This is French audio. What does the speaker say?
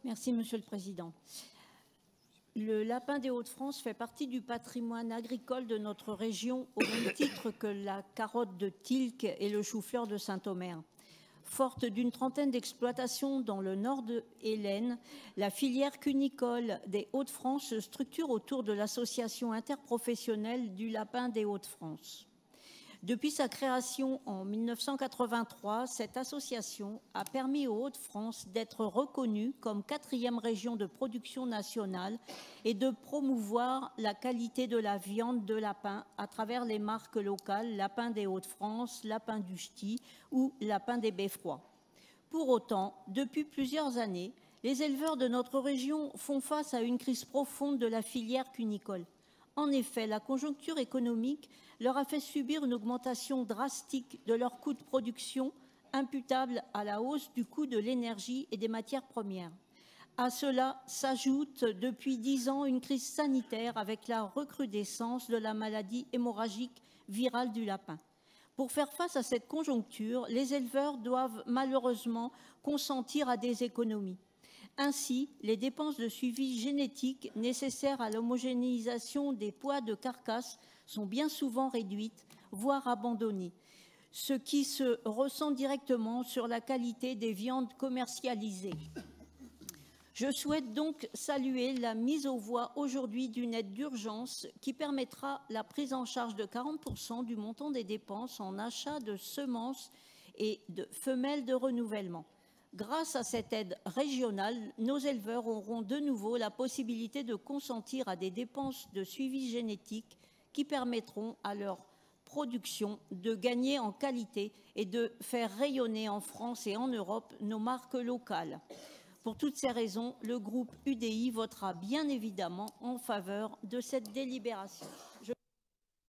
Merci, Monsieur le Président. Le lapin des Hauts-de-France fait partie du patrimoine agricole de notre région au même titre que la carotte de Tilque et le chou-fleur de Saint-Omer. Forte d'une trentaine d'exploitations dans le nord de l'Aisne, la filière cunicole des Hauts-de-France se structure autour de l'association interprofessionnelle du lapin des Hauts-de-France. Depuis sa création en 1983, cette association a permis aux Hauts-de-France d'être reconnue comme 4e région de production nationale et de promouvoir la qualité de la viande de lapin à travers les marques locales Lapin des Hauts-de-France, Lapin du Ch'ti ou Lapin des Beffrois. Pour autant, depuis plusieurs années, les éleveurs de notre région font face à une crise profonde de la filière cunicole. En effet, la conjoncture économique leur a fait subir une augmentation drastique de leurs coûts de production imputable à la hausse du coût de l'énergie et des matières premières. À cela s'ajoute depuis 10 ans une crise sanitaire avec la recrudescence de la maladie hémorragique virale du lapin. Pour faire face à cette conjoncture, les éleveurs doivent malheureusement consentir à des économies. Ainsi, les dépenses de suivi génétique nécessaires à l'homogénéisation des poids de carcasse sont bien souvent réduites, voire abandonnées, ce qui se ressent directement sur la qualité des viandes commercialisées. Je souhaite donc saluer la mise aux voix aujourd'hui d'une aide d'urgence qui permettra la prise en charge de 40% du montant des dépenses en achat de semences et de femelles de renouvellement. Grâce à cette aide régionale, nos éleveurs auront de nouveau la possibilité de consentir à des dépenses de suivi génétique qui permettront à leur production de gagner en qualité et de faire rayonner en France et en Europe nos marques locales. Pour toutes ces raisons, le groupe UDI votera bien évidemment en faveur de cette délibération.